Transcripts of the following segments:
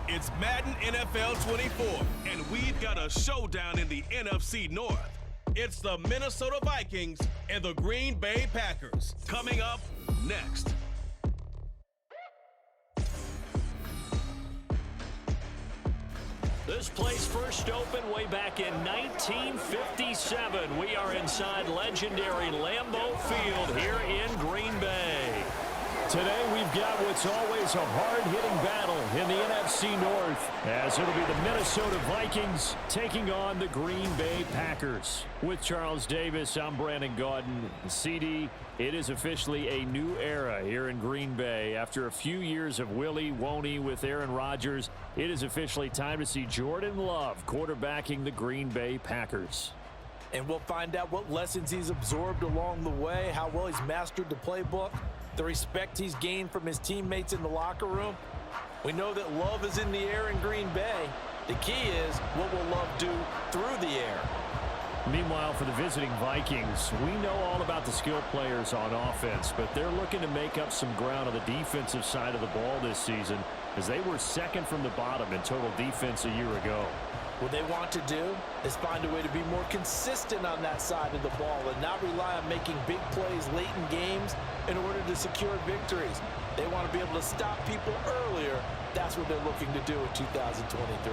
It's Madden NFL 24, and we've got a showdown in the NFC North. It's the Minnesota Vikings and the Green Bay Packers. Coming up next. This place first opened way back in 1957. We are inside legendary Lambeau Field here in Green Bay. Today we've got what's always a hard-hitting battle in the NFC North, as it'll be the Minnesota Vikings taking on the Green Bay Packers. With Charles Davis, I'm Brandon Gaudin. CD, it is officially a new era here in Green Bay. After a few years of Willie Woney with Aaron Rodgers, it is officially time to see Jordan Love quarterbacking the Green Bay Packers. And we'll find out what lessons he's absorbed along the way, how well he's mastered the playbook, the respect he's gained from his teammates in the locker room. We know that love is in the air in Green Bay. The key is, what will Love do through the air? Meanwhile, for the visiting Vikings, we know all about the skill players on offense, but they're looking to make up some ground on the defensive side of the ball this season, as they were second from the bottom in total defense a year ago. What they want to do is find a way to be more consistent on that side of the ball and not rely on making big plays late in games in order to secure victories. They want to be able to stop people earlier. That's what they're looking to do in 2023.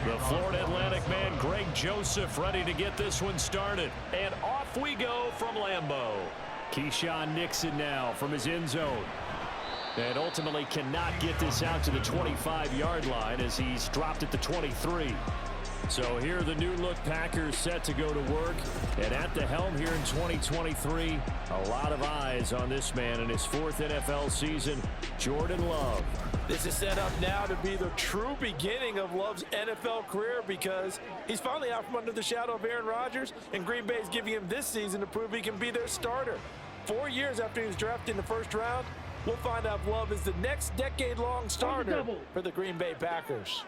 The Florida Atlantic man, Greg Joseph, ready to get this one started. And off we go from Lambeau. Keyshawn Nixon now from his end zone. And ultimately cannot get this out to the 25-yard line as he's dropped at the 23. So here are the new-look Packers set to go to work. And at the helm here in 2023, a lot of eyes on this man in his fourth NFL season, Jordan Love. This is set up now to be the true beginning of Love's NFL career, because he's finally out from under the shadow of Aaron Rodgers, and Green Bay is giving him this season to prove he can be their starter. 4 years after he was drafted in the first round, we'll find out if Love is the next decade-long starter for the Green Bay Packers.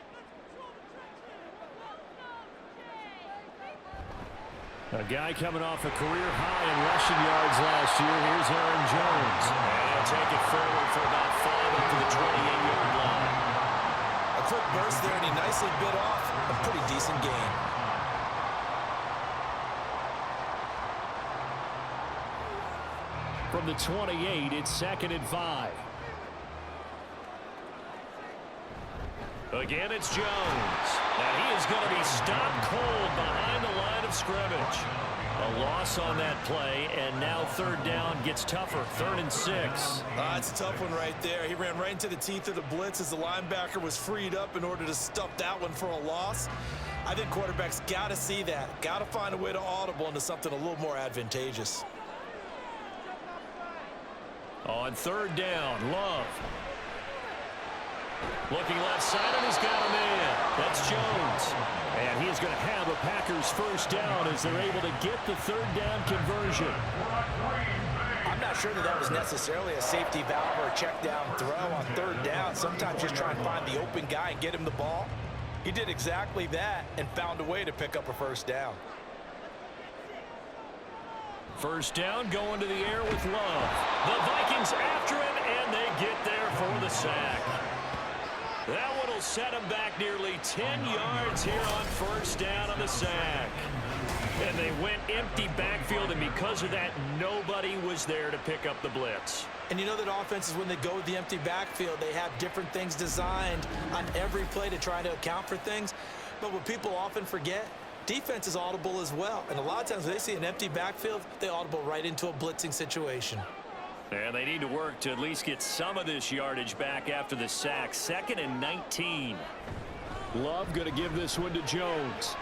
A guy coming off a career high in rushing yards last year. Here's Aaron Jones. And he'll take it forward for about 5 up to the 28-yard line. A quick burst there, and he nicely bit off a pretty decent gain. From the 28, it's 2nd and 5. Again, it's Jones. Now he is going to be stopped cold behind the line of scrimmage. A loss on that play, and now 3rd down gets tougher. 3rd and 6. It's a tough one right there. He ran right into the teeth of the blitz as the linebacker was freed up in order to stuff that one for a loss. I think quarterbacks got to see that. Got to find a way to audible into something a little more advantageous. On 3rd down, Love. Looking left side, and he's got him in. That's Jones. And he's going to have a Packers first down as they're able to get the 3rd down conversion. I'm not sure that was necessarily a safety valve or a check down throw on 3rd down. Sometimes just try and find the open guy and get him the ball. He did exactly that and found a way to pick up a first down. First down going to the air with Love. The Vikings after him, and they get there for the sack. That one will set him back nearly 10 yards here on first down on the sack. And they went empty backfield, and because of that, nobody was there to pick up the blitz. And you know that offenses, when they go with the empty backfield, they have different things designed on every play to try to account for things. But what people often forget, defense is audible as well. And a lot of times when they see an empty backfield, they audible right into a blitzing situation. And they need to work to at least get some of this yardage back after the sack. 2nd and 19. Love going to give this one to Jones.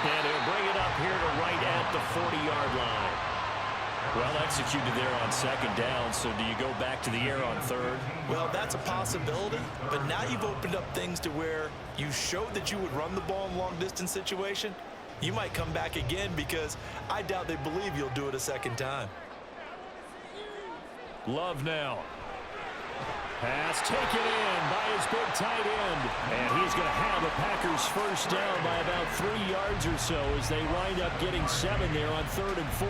And he'll bring it up here to right at the 40-yard line. Well executed there on 2nd down, so do you go back to the air on 3rd? Well, that's a possibility, but now you've opened up things to where you showed that you would run the ball in long-distance situation. You might come back again, because I doubt they believe you'll do it a second time. Love now. Pass taken in by his big tight end. And he's going to have a Packers first down by about 3 yards or so as they wind up getting 7 there on 3rd and 4.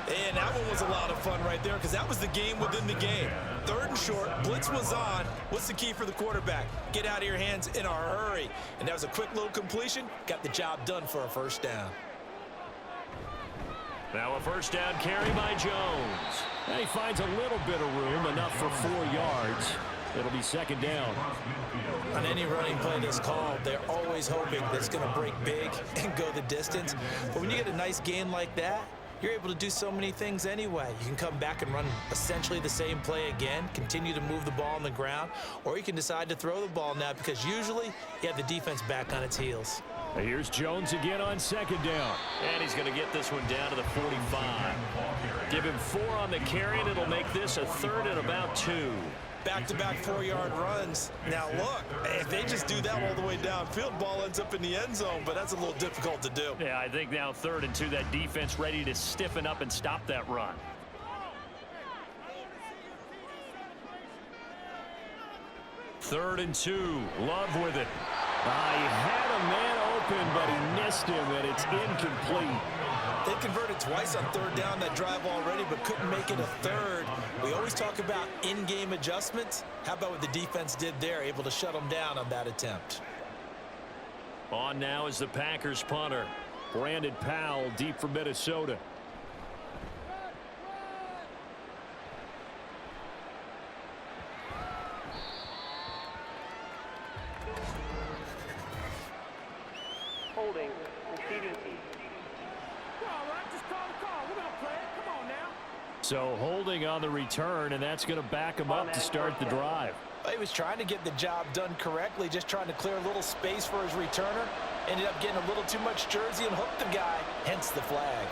And that one was a lot of fun right there because that was the game within the game. 3rd and short, blitz was on. What's the key for the quarterback? Get out of your hands in a hurry. And that was a quick little completion. Got the job done for a first down. Now a first down carry by Jones. And he finds a little bit of room, enough for 4 yards. It'll be 2nd down. On any running play that's called, they're always hoping that it's going to break big and go the distance. But when you get a nice gain like that, you're able to do so many things anyway. You can come back and run essentially the same play again, continue to move the ball on the ground, or you can decide to throw the ball now because usually you have the defense back on its heels. Here's Jones again on 2nd down. And he's going to get this one down to the 45. Give him 4 on the carry, and it'll make this a 3rd and about 2. Back-to-back 4-yard runs. Now look, if they just do that all the way downfield, ball ends up in the end zone, but that's a little difficult to do. Yeah, I think now 3rd and 2, that defense ready to stiffen up and stop that run. Third and 2, Love with it. He had a man open, but he missed him, and it's incomplete. They converted twice on 3rd down that drive already, but couldn't make it a 3rd. We always talk about in-game adjustments. How about what the defense did there, able to shut them down on that attempt? On now is the Packers punter, Brandon Powell, deep for Minnesota. Holding, receiving team. So holding on the return, and that's going to back him up to start the drive. He was trying to get the job done correctly, just trying to clear a little space for his returner. Ended up getting a little too much jersey and hooked the guy, hence the flag.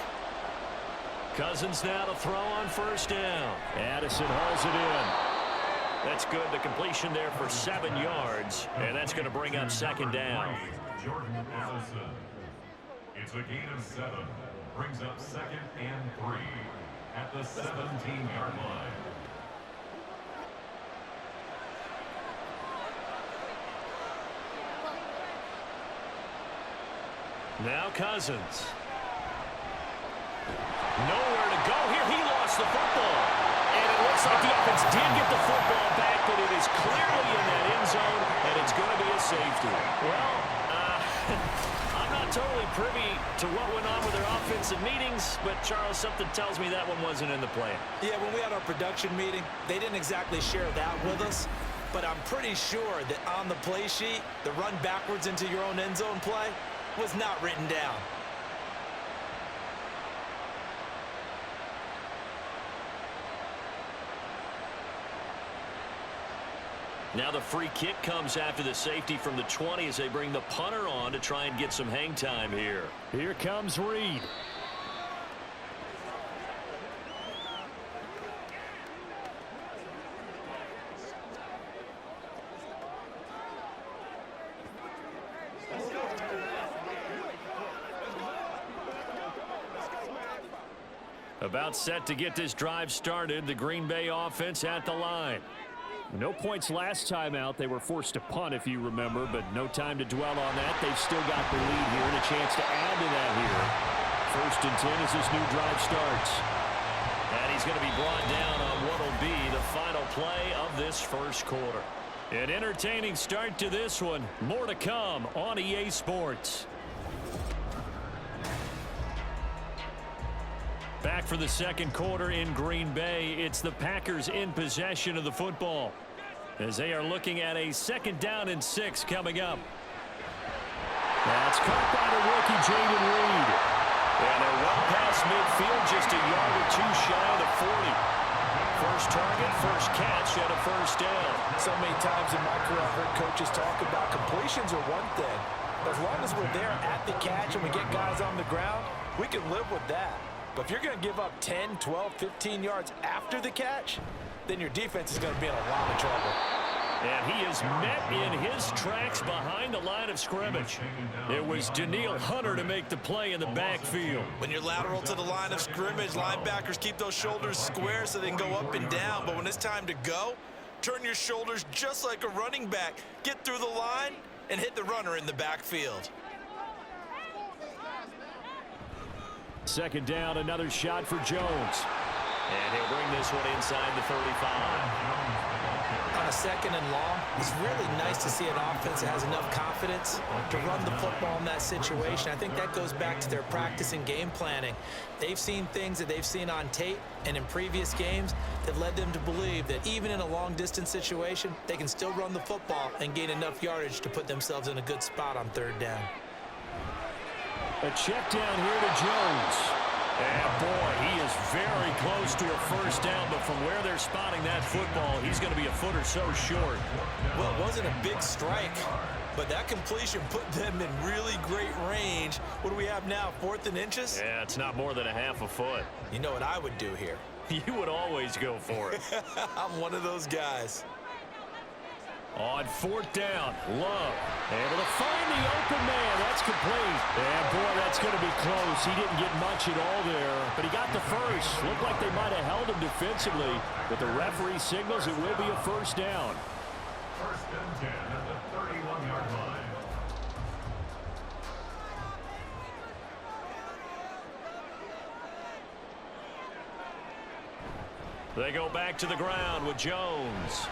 Cousins now to throw on 1st down. Addison hauls it in. That's good. The completion there for 7 yards, and that's going to bring up 2nd down. It's a gain of 7. Brings up 2nd and 3 at the 17-yard line. Now Cousins. Nowhere to go here. He lost the football. And it looks like the offense did get the football back, but it is clearly in that end zone, and it's going to be a safety. Well, I'm not totally privy to what went on with their offensive meetings, but Charles, something tells me that one wasn't in the plan. Yeah, when we had our production meeting, they didn't exactly share that with us, but I'm pretty sure that on the play sheet, the run backwards into your own end zone play was not written down. Now the free kick comes after the safety from the 20 as they bring the punter on to try and get some hang time here. Here comes Reed. About set to get this drive started. The Green Bay offense at the line. No points last time out. They were forced to punt, if you remember, but no time to dwell on that. They've still got the lead here and a chance to add to that here. 1st and 10 as this new drive starts. And he's going to be brought down on what will be the final play of this 1st quarter. An entertaining start to this one. More to come on EA Sports. Back for the 2nd quarter in Green Bay. It's the Packers in possession of the football as they are looking at a 2nd down and 6 coming up. That's caught by the rookie Jaden Reed. And they're well past midfield, just a yard or 2 shy of the 40. First target, first catch, and a 1st down. So many times in my career I've heard coaches talk about completions are one thing. But as long as we're there at the catch and we get guys on the ground, we can live with that. But if you're going to give up 10, 12, 15 yards after the catch, then your defense is going to be in a lot of trouble. And he is met in his tracks behind the line of scrimmage. It was Daniil Hunter to make the play in the backfield. When you're lateral to the line of scrimmage, linebackers keep those shoulders square so they can go up and down. But when it's time to go, turn your shoulders just like a running back. Get through the line and hit the runner in the backfield. Second down, another shot for Jones. And he'll bring this one inside the 35. On a second and long, it's really nice to see an offense that has enough confidence to run the football in that situation. I think that goes back to their practice and game planning. They've seen things that they've seen on tape and in previous games that led them to believe that even in a long-distance situation, they can still run the football and gain enough yardage to put themselves in a good spot on third down. A check down here to Jones. And boy, he is very close to a first down, but from where they're spotting that football, he's going to be a foot or so short. Well, it wasn't a big strike, but that completion put them in really great range. What do we have now, 4th and inches? Yeah, it's not more than a half a foot. You know what I would do here? You would always go for it. I'm one of those guys. On 4th down, Love able to find the open man. That's complete. And boy, that's going to be close. He didn't get much at all there, but he got the first. Looked like they might have held him defensively, but the referee signals it will be a first down. First and 10 at the 31-yard line. They go back to the ground with Jones.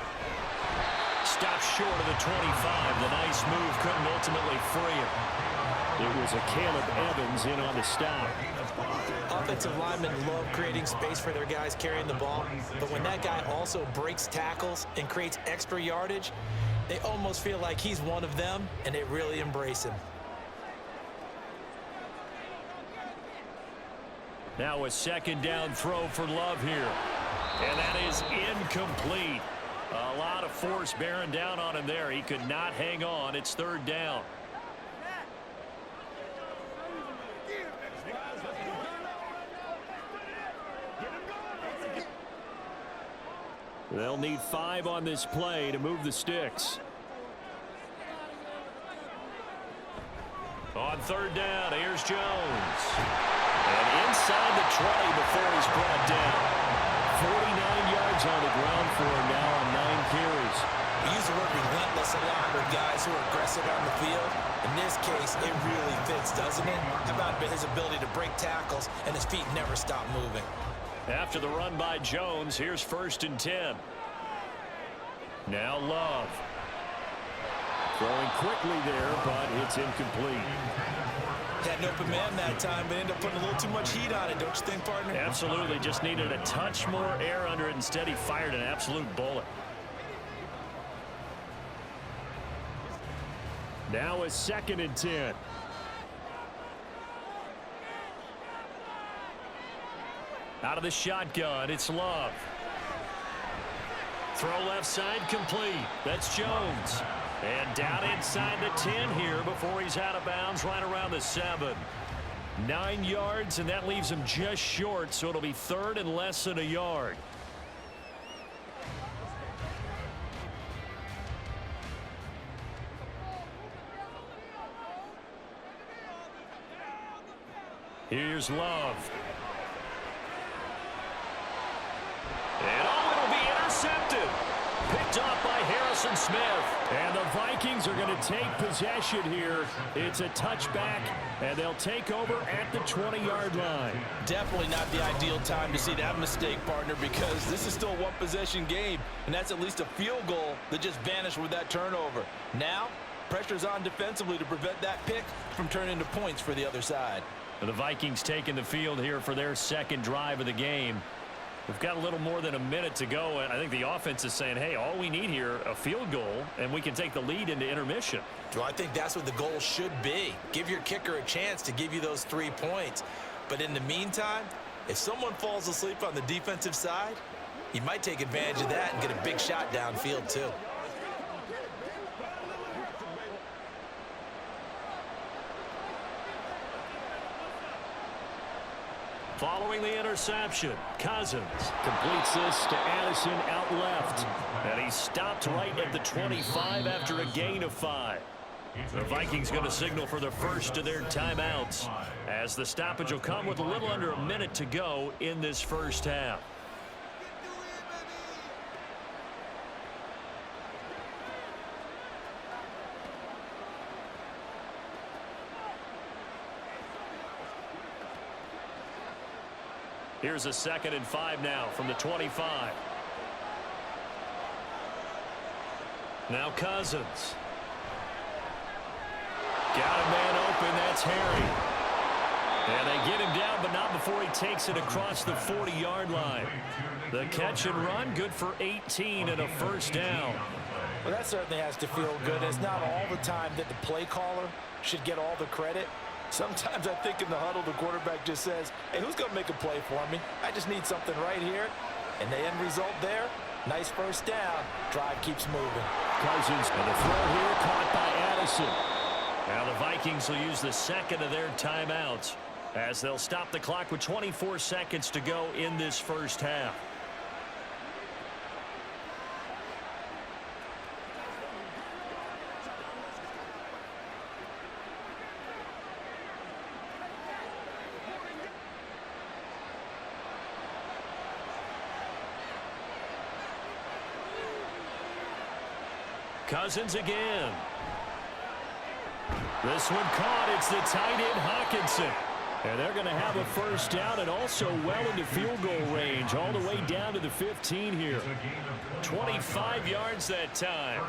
Stopped short of the 25. The nice move couldn't ultimately free him. It was a Caleb Evans in on the stop. Offensive linemen love creating space for their guys carrying the ball, but when that guy also breaks tackles and creates extra yardage, they almost feel like he's one of them, and they really embrace him. Now a second down throw for Love here. And that is incomplete. A lot of force bearing down on him there. He could not hang on. It's third down. They'll need 5 on this play to move the sticks. On third down, here's Jones. And inside the 20 before he's brought down. 49 yards on the ground for him now on 9 carries. We use the word relentless a lot with guys who are aggressive on the field. In this case, it really fits, doesn't it? How about his ability to break tackles and his feet never stop moving? After the run by Jones, here's 1st and 10. Now Love. Throwing quickly there, but it's incomplete. Had an open man that time, but ended up putting a little too much heat on it, don't you think, partner? Absolutely. Just needed a touch more air under it. Instead, he fired an absolute bullet. Now a 2nd and 10. Out of the shotgun, it's Love. Throw left side complete. That's Jones. And down inside the 10 here before he's out of bounds right around the 7. 9 yards, and that leaves him just short, so it'll be 3rd and less than a yard. Here's Love. And it'll be intercepted. Picked off by Harrison Smith. And the Vikings are going to take possession here. It's a touchback, and they'll take over at the 20-yard line. Definitely not the ideal time to see that mistake, partner, because this is still a one-possession game, and that's at least a field goal that just vanished with that turnover. Now, pressure's on defensively to prevent that pick from turning into points for the other side. The Vikings taking the field here for their 2nd drive of the game. We've got a little more than a minute to go, and I think the offense is saying, hey, all we need here, a field goal, and we can take the lead into intermission. Well, I think that's what the goal should be. Give your kicker a chance to give you those 3 points. But in the meantime, if someone falls asleep on the defensive side, you might take advantage of that and get a big shot downfield too. Following the interception, Cousins completes this to Addison out left. And he's stopped right at the 25 after a gain of 5. The Vikings going to signal for the first of their timeouts, as the stoppage will come with a little under a minute to go in this first half. Here's a 2nd and 5 now from the 25. Now Cousins. Got a man open. That's Harry. And they get him down, but not before he takes it across the 40-yard line. The catch and run, good for 18 and a first down. Well, that certainly has to feel good. It's not all the time that the play caller should get all the credit. Sometimes I think in the huddle, the quarterback just says, hey, who's going to make a play for me? I just need something right here. And the end result there, nice first down. Drive keeps moving. Cousins, and the throw here caught by Addison. Now the Vikings will use the second of their timeouts, as they'll stop the clock with 24 seconds to go in this first half. Cousins again. This one caught. It's the tight end Hawkinson. And they're going to have a first down and also well into field goal range, all the way down to the 15 here. 25 yards that time.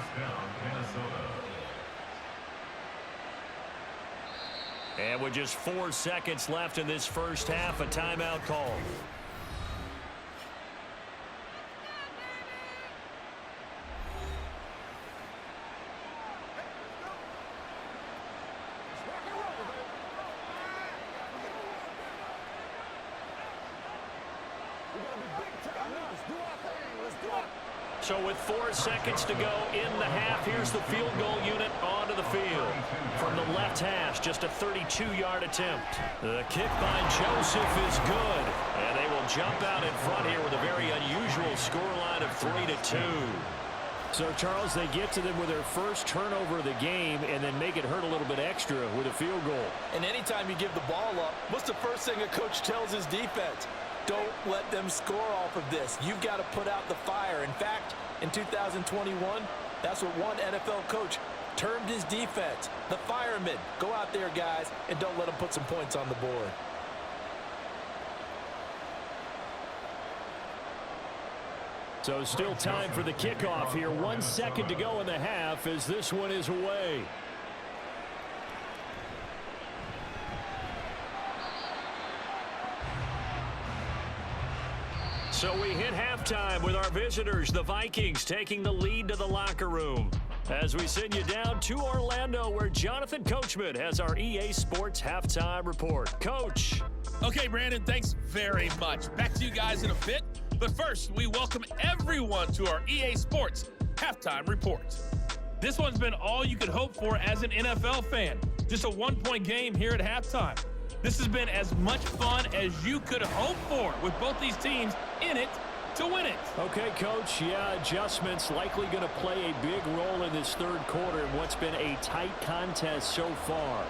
And with just 4 seconds left in this first half, a timeout call. So with 4 seconds to go in the half, here's the field goal unit onto the field. From the left hash, just a 32-yard attempt. The kick by Joseph is good. And they will jump out in front here with a very unusual scoreline of 3-2. So, Charles, they get to them with their first turnover of the game and then make it hurt a little bit extra with a field goal. And anytime you give the ball up, what's the first thing a coach tells his defense? Don't let them score off of this. You've got to put out the fire. In fact, in 2021, that's what one NFL coach termed his defense. The firemen. Go out there, guys, and don't let them put some points on the board. So still time for the kickoff here. 1 second to go in the half as this one is away. So we hit halftime with our visitors, the Vikings, taking the lead to the locker room. As we send you down to Orlando, where Jonathan Coachman has our EA Sports Halftime Report. Coach. Okay, Brandon, thanks very much. Back to you guys in a bit. But first, we welcome everyone to our EA Sports Halftime Report. This one's been all you could hope for as an NFL fan. Just a one-point game here at halftime. This has been as much fun as you could hope for, with both these teams in it to win it. Okay, Coach. Yeah, adjustments likely going to play a big role in this third quarter in what's been a tight contest so far.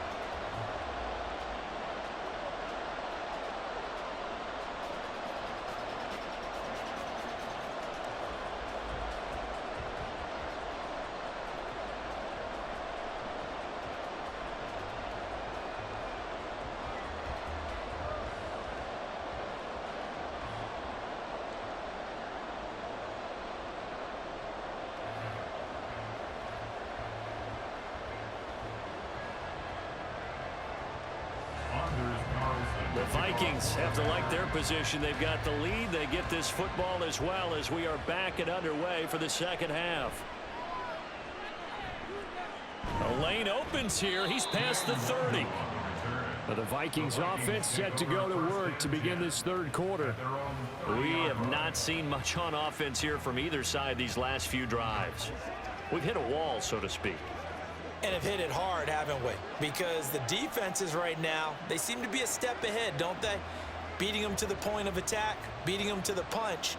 The Vikings have to like their position. They've got the lead. They get this football as well as we are back and underway for the second half. A lane opens here. He's past the 30. But the Vikings offense set to go to work to begin this third quarter. We have not seen much on offense here from either side these last few drives. We've hit a wall, so to speak. And have hit it hard, haven't we? Because the defenses right now, they seem to be a step ahead, don't they? beating them to the point of attack, beating them to the punch.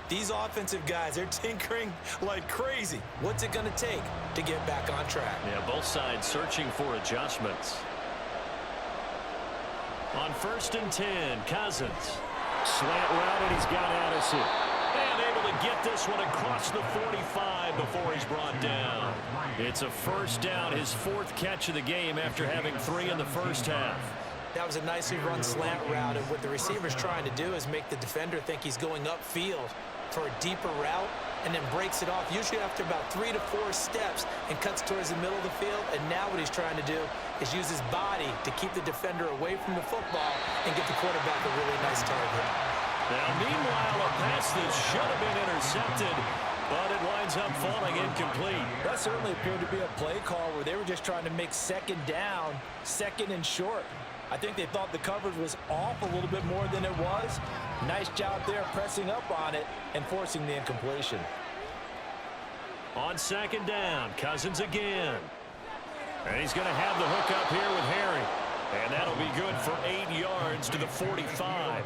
These offensive guys, they're tinkering like crazy. What's it going to take to get back on track? Yeah, both sides searching for adjustments. On 1st and 10, Cousins. Slant route, and he's got Addison. And able to get this one across the 45 before he's brought down. It's a first down, his 4th catch of the game after having 3 in the first half. That was a nicely run slant route, and what the receiver's trying to do is make the defender think he's going upfield for a deeper route, and then breaks it off, usually after about 3 to 4 steps, and cuts towards the middle of the field. And now what he's trying to do is use his body to keep the defender away from the football and get the quarterback a really nice target. Now, meanwhile, a pass that should have been intercepted, but it winds up falling incomplete. That certainly appeared to be a play call where they were just trying to make second down, second and short. I think they thought the coverage was off a little bit more than it was. Nice job there pressing up on it and forcing the incompletion. On 2nd down, Cousins again. And he's going to have the hook up here with Harry. And that'll be good for 8 yards to the 45.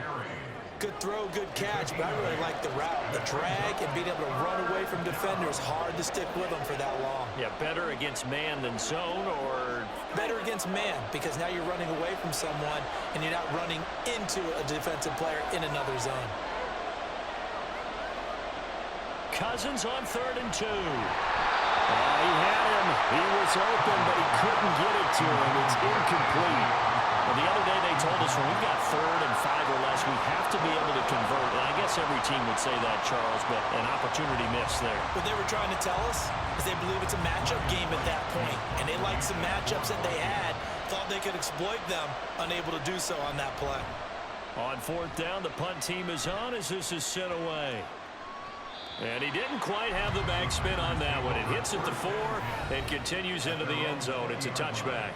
Good throw, good catch, but I really like the route. The drag and being able to run away from defenders, hard to stick with them for that long. Yeah, better against man than zone, or? Better against man, because now you're running away from someone and you're not running into a defensive player in another zone. Cousins on 3rd and 2. He had him. He was open, but he couldn't get it to him. It's incomplete. Well, the other day they told us when we've got 3rd and 5 or less, we have to be able to convert. And I guess every team would say that, Charles, but an opportunity missed there. What they were trying to tell us is they believe it's a matchup game at that point, and they liked some matchups that they had, thought they could exploit them, unable to do so on that play. On 4th down, the punt team is on as this is sent away. And he didn't quite have the backspin on that one. It hits at the 4 and continues into the end zone. It's a touchback.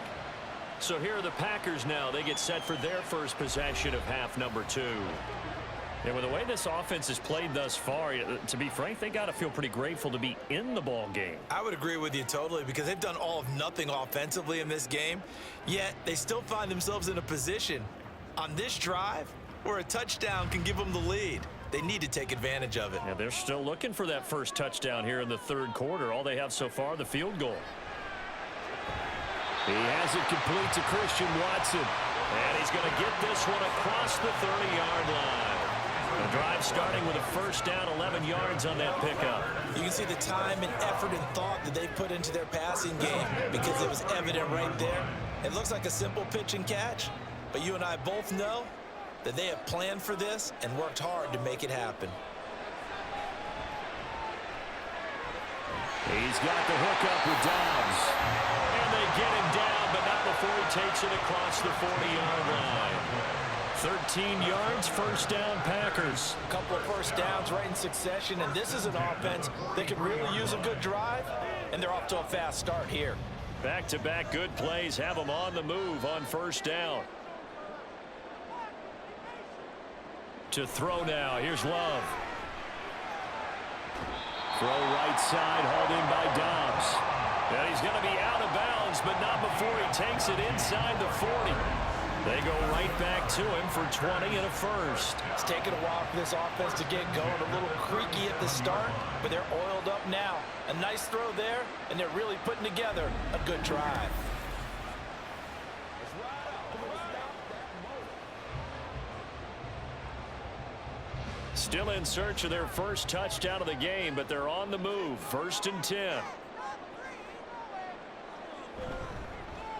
So here are the Packers now. They get set for their first possession of half number 2. And with the way this offense has played thus far, to be frank, they got to feel pretty grateful to be in the ball game. I would agree with you totally, because they've done all of nothing offensively in this game, yet they still find themselves in a position on this drive where a touchdown can give them the lead. They need to take advantage of it. Yeah, they're still looking for that first touchdown here in the 3rd quarter. All they have so far, the field goal. He has it complete to Christian Watson. And he's going to get this one across the 30-yard line. The drive starting with a first down, 11 yards on that pickup. You can see the time and effort and thought that they put into their passing game, because it was evident right there. It looks like a simple pitch and catch, but you and I both know that they have planned for this and worked hard to make it happen. He's got the hook up with Dobbs. And they get him down, but not before he takes it across the 40-yard line. 13 yards, first down, Packers. A couple of first downs right in succession, and this is an offense that could really use a good drive, and they're off to a fast start here. Back-to-back good plays have them on the move on first down. To throw now, here's Love. Throw right side, hauled in by Dobbs. And he's going to be out of bounds, but not before he takes it inside the 40. They go right back to him for 20 and a first. It's taken a while for this offense to get going. A little creaky at the start, but they're oiled up now. A nice throw there, and they're really putting together a good drive. Still in search of their first touchdown of the game, but they're on the move. 1st and 10.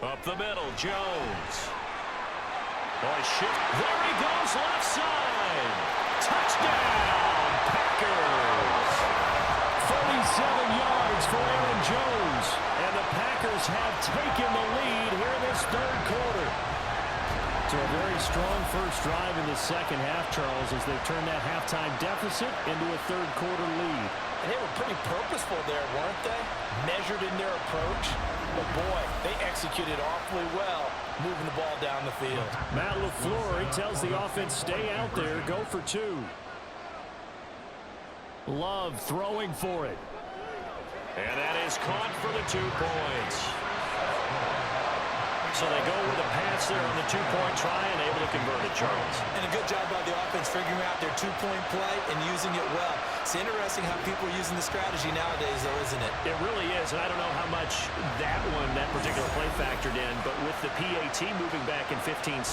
Up the middle, Jones. Boy, shift. There he goes, left side. Touchdown, Packers. 37 yards for Aaron Jones. And the Packers have taken the lead here in this 3rd quarter. So a very strong first drive in the second half, Charles, as they turn that halftime deficit into a 3rd quarter lead. And they were pretty purposeful there, weren't they? Measured in their approach. But boy, they executed awfully well, moving the ball down the field. Matt LaFleur, he tells the offense, stay out there, go for 2. Love throwing for it. And that is caught for the 2 points. So they go with a pass there on the two-point try and able to convert it, Charles. And a good job by the offense figuring out their two-point play and using it well. It's interesting how people are using the strategy nowadays, though, isn't it? It really is, and I don't know how much that particular play factored in, but with the PAT moving back in 15-16,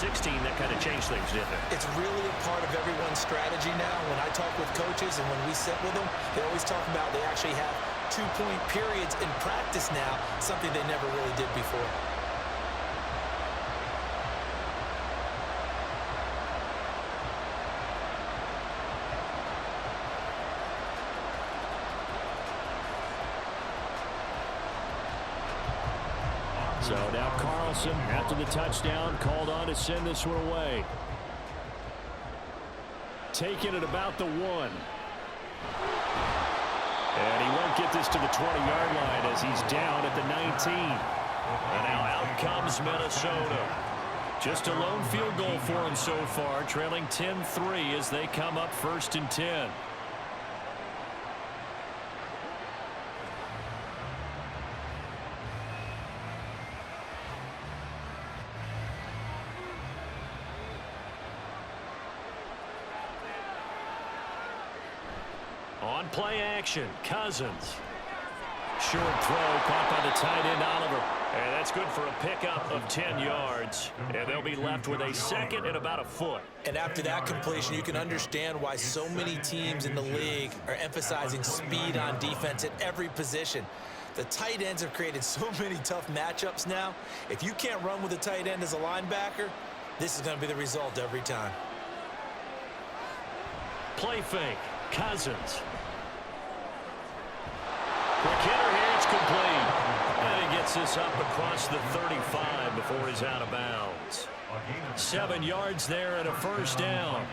that kind of changed things, didn't it? It's really a part of everyone's strategy now. When I talk with coaches and when we sit with them, they always talk about they actually have two-point periods in practice now, something they never really did before. So now Carlson, after the touchdown, called on to send this one away. Taking it about the 1. And he won't get this to the 20-yard line as he's down at the 19. And now out comes Minnesota. Just a lone field goal for him so far, trailing 10-3 as they come up 1st and 10. On play action, Cousins. Short throw caught by the tight end, Oliver. And that's good for a pickup of 10 yards. And they'll be left with a second and about a foot. And after that completion, you can understand why so many teams in the league are emphasizing speed on defense at every position. The tight ends have created so many tough matchups now. If you can't run with a tight end as a linebacker, this is going to be the result every time. Play fake, Cousins. Quick hitter here, it's complete. And he gets this up across the 35 before he's out of bounds. 7 yards there and a first down.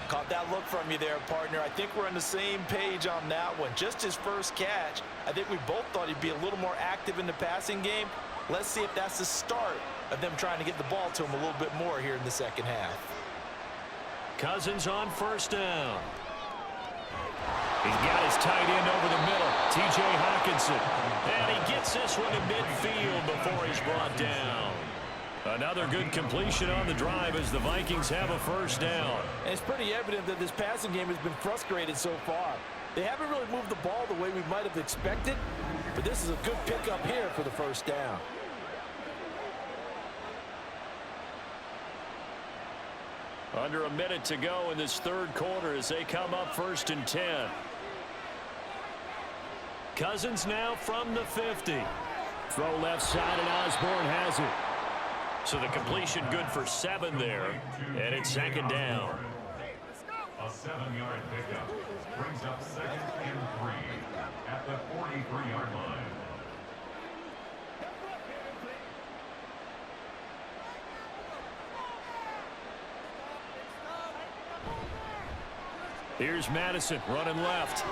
Caught that look from you there, partner. I think we're on the same page on that one. Just his first catch. I think we both thought he'd be a little more active in the passing game. Let's see if that's the start of them trying to get the ball to him a little bit more here in the second half. Cousins on first down. He's got his tight end over the middle, T.J. Hawkinson. And he gets this one to midfield before he's brought down. Another good completion on the drive as the Vikings have a first down. And it's pretty evident that this passing game has been frustrated so far. They haven't really moved the ball the way we might have expected, but this is a good pickup here for the first down. Under a minute to go in this third quarter as they come up 1st and 10. Cousins now from the 50. Throw left side and Osborne has it. So the completion good for 7 there, and it's second down. A 7-yard pickup brings up 2nd and 3 at the 43-yard line. Here's Madison running left.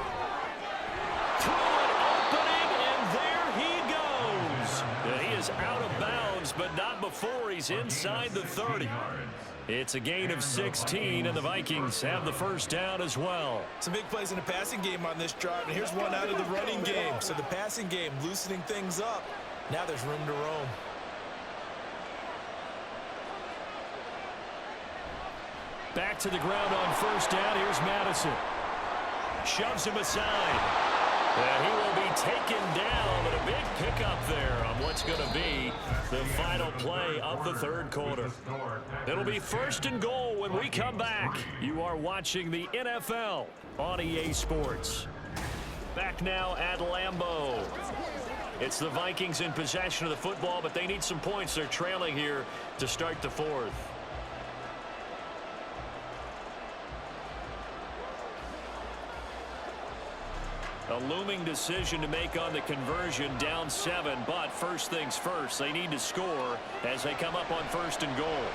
Throw an opening, and there he goes. And he is out of bounds, but not before he's inside the 30. It's a gain of 16, and the Vikings have the first down as well. Some big plays in the passing game on this drive, and here's one out of the running game. So the passing game loosening things up. Now there's room to roam. Back to the ground on first down. Here's Madison. Shoves him aside. And he will be taken down, but a big pickup there on what's going to be the final play of the third quarter. It'll be 1st and goal when we come back. You are watching the NFL on EA Sports. Back now at Lambeau. It's the Vikings in possession of the football, but they need some points. They're trailing here to start the fourth. A looming decision to make on the conversion, down 7, but first things first, they need to score as they come up on 1st and goal.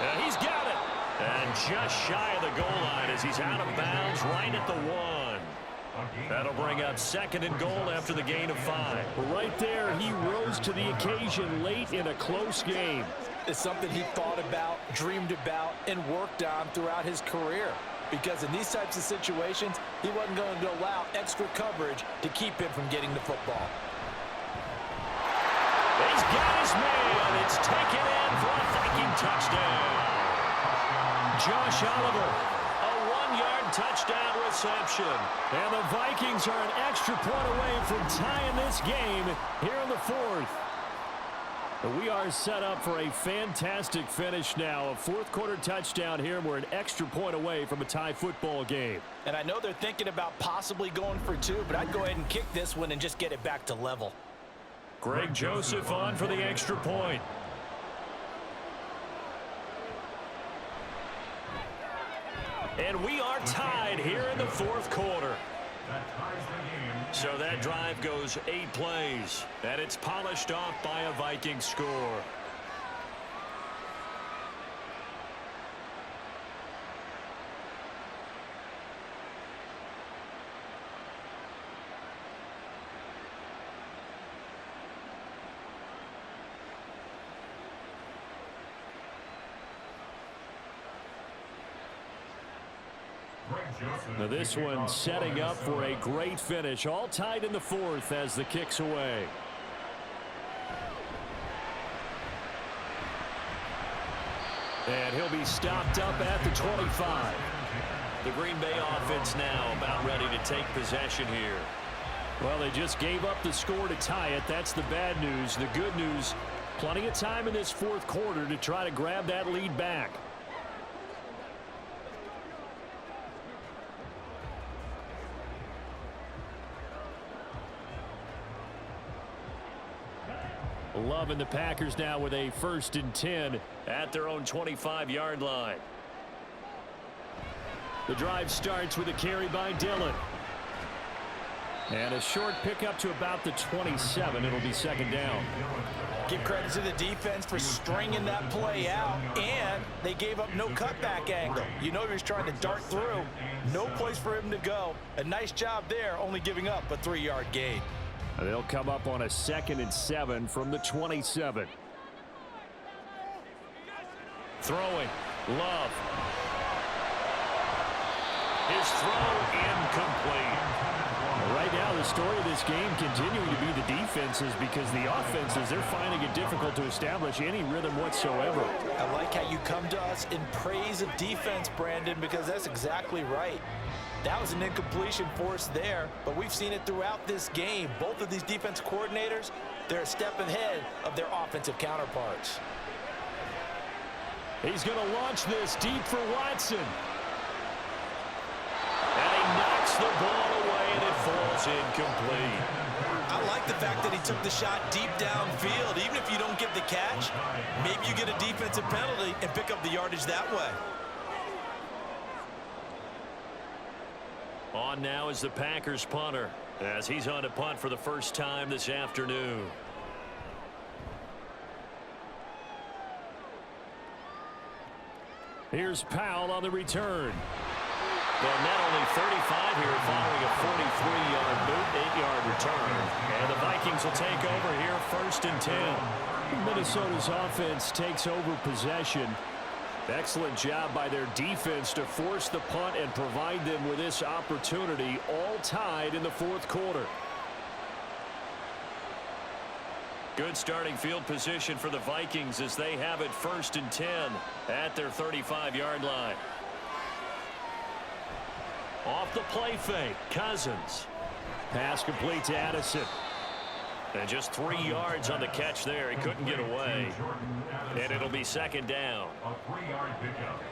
And he's got it. And just shy of the goal line as he's out of bounds right at the 1. That'll bring up 2nd and goal after the gain of 5. Right there, he rose to the occasion late in a close game. It's something he thought about, dreamed about, and worked on throughout his career. Because in these types of situations, he wasn't going to allow extra coverage to keep him from getting the football. He's got his man. taken in for a Viking touchdown. Josh Oliver. A 1-yard touchdown reception. And the Vikings are an extra point away from tying this game here in the fourth. We are set up for a fantastic finish now. A fourth-quarter touchdown here, and we're an extra point away from a tie football game. And I know they're thinking about possibly going for 2, but I'd go ahead and kick this one and just get it back to level. Greg Joseph on for the extra point. And we are tied here in the fourth quarter. So that drive goes 8 plays, and it's polished off by a Viking score. Now this one setting up for a great finish. All tied in the fourth as the kick's away. And he'll be stopped up at the 25. The Green Bay offense now about ready to take possession here. Well, they just gave up the score to tie it. That's the bad news. The good news, plenty of time in this fourth quarter to try to grab that lead back. Loving the Packers now with a 1st and 10 at their own 25-yard line. The drive starts with a carry by Dillon. And a short pickup to about the 27. It'll be 2nd down. Give credit to the defense for stringing that play out, and they gave up no cutback angle. You know he was trying to dart through. No place for him to go. A nice job there, only giving up a 3-yard gain. They'll come up on a 2nd and 7 from the 27. Throwing. Love. His throw incomplete. Right now, the story of this game continuing to be the defenses, because the offenses, they're finding it difficult to establish any rhythm whatsoever. I like how you come to us in praise of defense, Brandon, because that's exactly right. That was an incompletion for us there, but we've seen it throughout this game. Both of these defense coordinators, they're a step ahead of their offensive counterparts. He's going to launch this deep for Watson. And he knocks the ball away, and it falls incomplete. I like the fact that he took the shot deep downfield. Even if you don't get the catch, maybe you get a defensive penalty and pick up the yardage that way. On now is the Packers punter, as he's on to punt for the first time this afternoon. Here's Powell on the return. Well, not only 35 here following a 43-yard boot, 8-yard return. And the Vikings will take over here 1st and 10. Minnesota's offense takes over possession. Excellent job by their defense to force the punt and provide them with this opportunity, all tied in the fourth quarter. Good starting field position for the Vikings as they have it 1st and 10 at their 35-yard line. Off the play fake, Cousins. Pass complete to Addison. And just 3 yards on the catch there. He couldn't get away. And it'll be 2nd down. A 3-yard pickup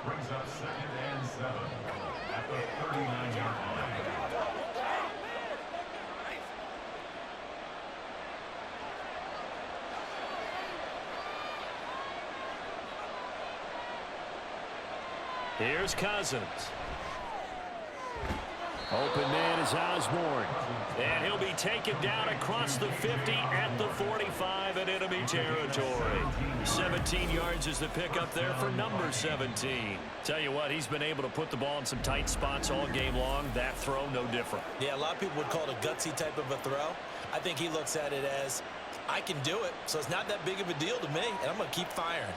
brings up 2nd and 7 at the 39-yard line. Here's Cousins. Open man is Osborne. And he'll be taken down across the 50 at the 45 in enemy territory. 17 yards is the pickup there for number 17. Tell you what, he's been able to put the ball in some tight spots all game long. That throw, no different. Yeah, a lot of people would call it a gutsy type of a throw. I think he looks at it as, I can do it, so it's not that big of a deal to me, and I'm going to keep firing.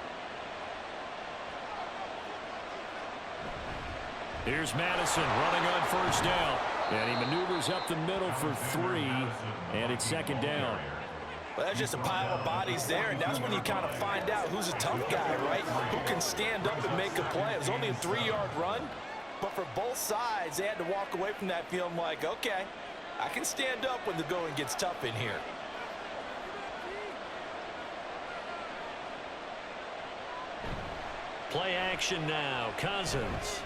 Here's Madison running on 1st down. And he maneuvers up the middle for 3, and it's 2nd down. Well, there's just a pile of bodies there, and that's when you kind of find out who's a tough guy, right? Who can stand up and make a play. It was only a 3-yard run, but for both sides, they had to walk away from that feeling like, okay, I can stand up when the going gets tough in here. Play action now. Cousins.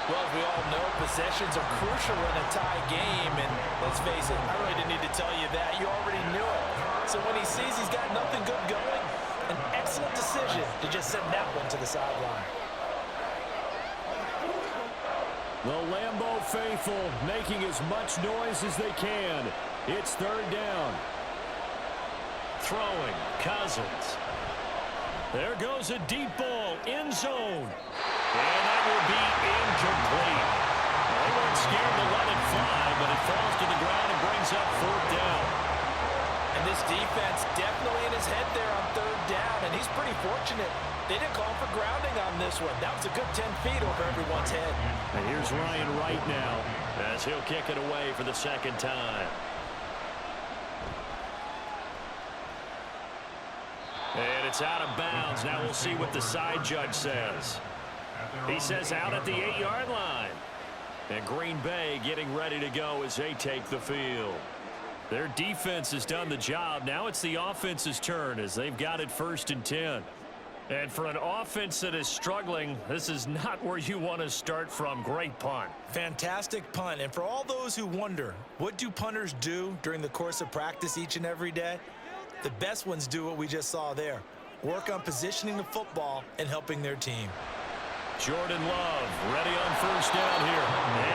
Well, as we all know, possessions are crucial in a tie game, and let's face it, I really didn't need to tell you that. You already knew it. So when he sees he's got nothing good going, an excellent decision to just send that one to the sideline. The Lambeau faithful making as much noise as they can. It's 3rd down. Throwing. Cousins. There goes a deep ball. End zone. And that will be incomplete. They weren't scared to let it fly, but it falls to the ground and brings up 4th down. And this defense definitely in his head there on 3rd down, and he's pretty fortunate. They didn't call for grounding on this one. That was a good 10 feet over everyone's head. And here's Ryan Wright now as he'll kick it away for the 2nd time. And it's out of bounds. Now we'll see what the side judge says. He says out at the 8-yard line. And Green Bay getting ready to go as they take the field. Their defense has done the job. Now it's the offense's turn as they've got it 1st and 10. And for an offense that is struggling, this is not where you want to start from. Great punt. Fantastic punt. And for all those who wonder, what do punters do during the course of practice each and every day? The best ones do what we just saw there. Work on positioning the football and helping their team. Jordan Love ready on 1st down here.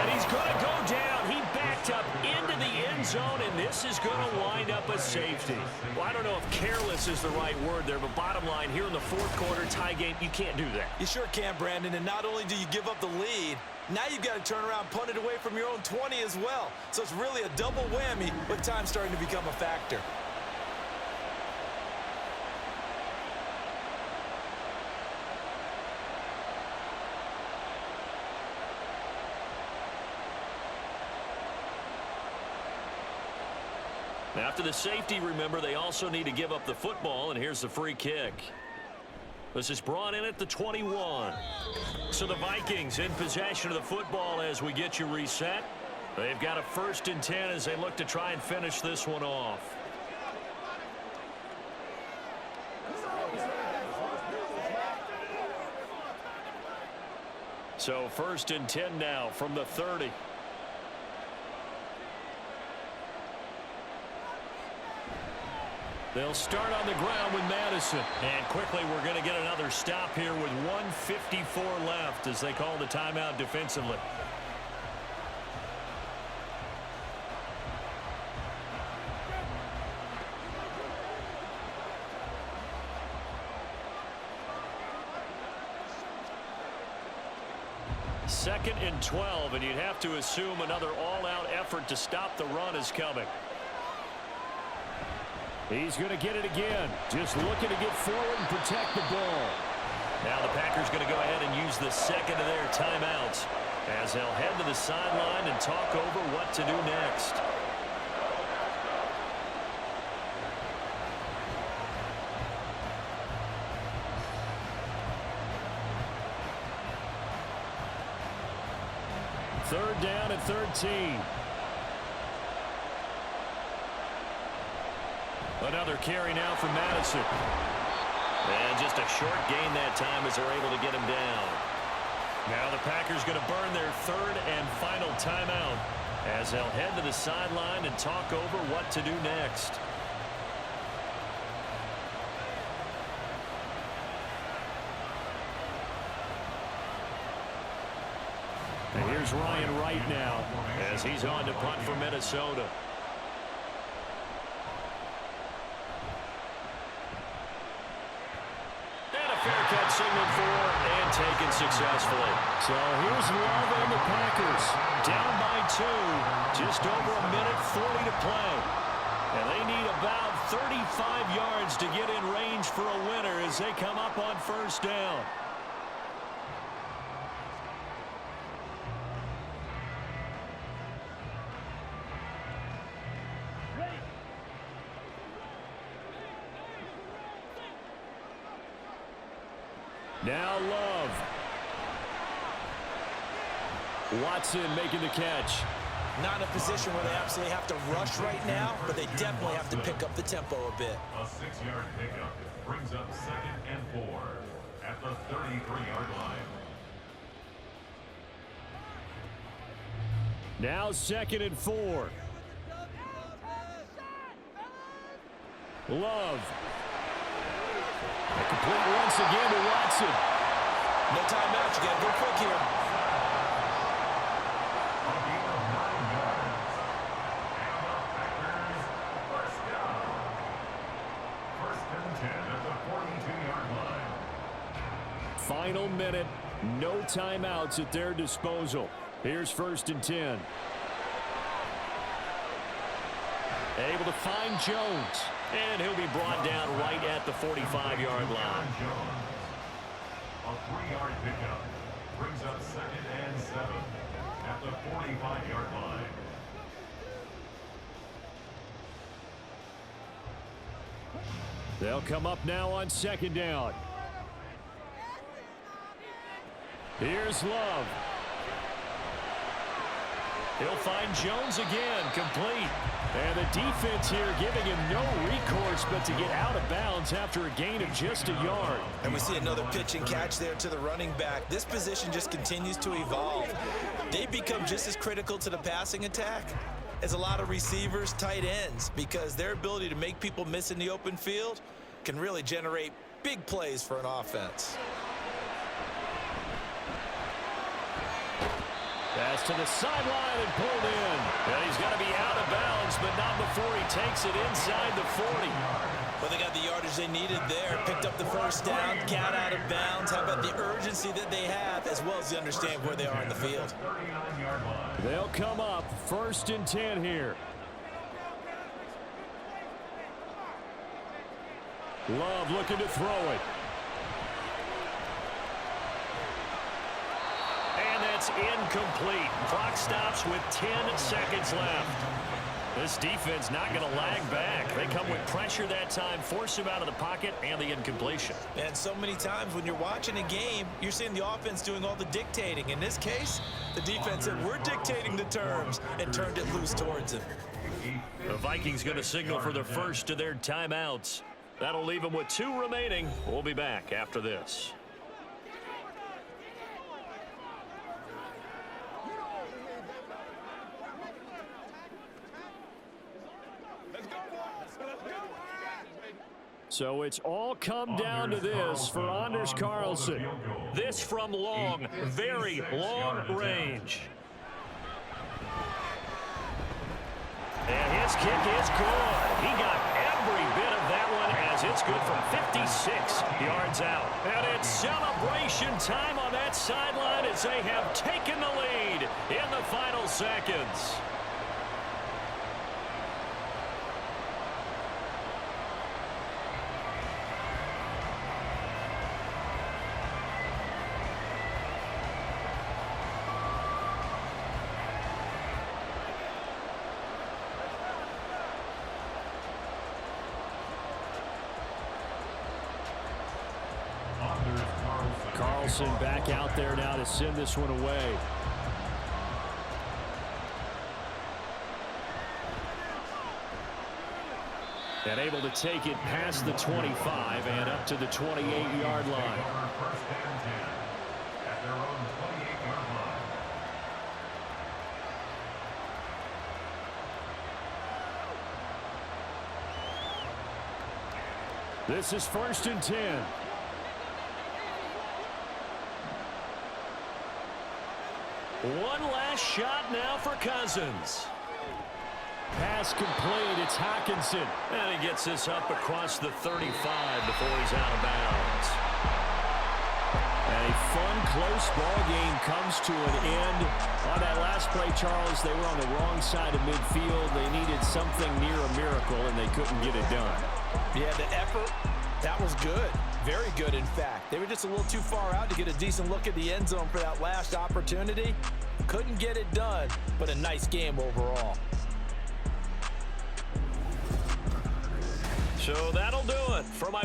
And he's going to go down. He backed up into the end zone, and this is going to wind up a safety. Well, I don't know if careless is the right word there, but bottom line, here in the 4th quarter tie game, you can't do that. You sure can, Brandon, and not only do you give up the lead, now you've got to turn around, punt it away from your own 20 as well. So it's really a double whammy with time starting to become a factor. After the safety, remember, they also need to give up the football, and here's the free kick. This is brought in at the 21. So the Vikings in possession of the football as we get you reset. They've got a 1st and 10 as they look to try and finish this one off. So 1st and 10 now from the 30. They'll start on the ground with Madison. And quickly we're going to get another stop here with 1:54 left as they call the timeout defensively. Second and 12, and you'd have to assume another all-out effort to stop the run is coming. He's going to get it again. Just looking to get forward and protect the ball. Now the Packers going to go ahead and use the second of their timeouts as they'll head to the sideline and talk over what to do next. Third down at 13. Another carry now for Madison. And just a short gain that time as they're able to get him down. Now the Packers going to burn their 3rd and final timeout as they'll head to the sideline and talk over what to do next. And here's Ryan Wright now as he's on to punt for Minnesota. Fair catch signaled for and taken successfully. So here's Love and the Packers. Down by 2. Just over a minute 40 to play. And they need about 35 yards to get in range for a winner as they come up on 1st down. Now Love. Watson making the catch. Not in a position where they absolutely have to rush right now, but they definitely have to pick up the tempo a bit. A 6-yard pickup brings up 2nd and 4 at the 33-yard line. Now 2nd and 4. Love. Complete once again to Watson. No timeout. You got to go quick here. A gain of 9 yards. And the Packers first down. 1st and 10 at the 42-yard line. Final minute. No timeouts at their disposal. Here's 1st and 10. Able to find Jones. And he'll be brought down right at the 45-yard line. A 3-yard pickup brings up 2nd and 7 at the 45-yard line. They'll come up now on 2nd down. Here's Love. He'll find Jones again, complete. And the defense here giving him no recourse but to get out of bounds after a gain of just a yard. And we see another pitch and catch there to the running back. This position just continues to evolve. They've become just as critical to the passing attack as a lot of receivers, tight ends, because their ability to make people miss in the open field can really generate big plays for an offense. Pass to the sideline and pulled in. And he's got to be out of bounds, but not before he takes it inside the 40. Well, they got the yardage they needed there. Picked up the first down, got out of bounds. How about the urgency that they have, as well as they understand where they are in the field. They'll come up 1st and 10 here. Love looking to throw it. It's incomplete. Clock stops with 10 seconds left. This defense not going to lag back. They come with pressure that time, force him out of the pocket, and the incompletion. And so many times when you're watching a game, you're seeing the offense doing all the dictating. In this case, the defense said, we're dictating the terms, and turned it loose towards him. The Vikings going to signal for the first of their timeouts. That'll leave them with 2 remaining. We'll be back after this. So it's all come down to this for Anders Carlson. This from long, very long range. And his kick is good. He got every bit of that one as it's good from 56 yards out. And it's celebration time on that sideline as they have taken the lead in the final seconds. Carlson back out there now to send this one away. And able to take it past the 25 and up to the 28-yard line. First and 10 at their own 28-yard line. This is 1st and 10. One last shot now for Cousins. Pass complete. It's Hockenson. And he gets this up across the 35 before he's out of bounds. A fun, close ball game comes to an end. On that last play, Charles, they were on the wrong side of midfield. They needed something near a miracle, and they couldn't get it done. Yeah, the effort, that was good. Very good, in fact. They were just a little too far out to get a decent look at the end zone for that last opportunity. Couldn't get it done, but a nice game overall. So that'll do it for my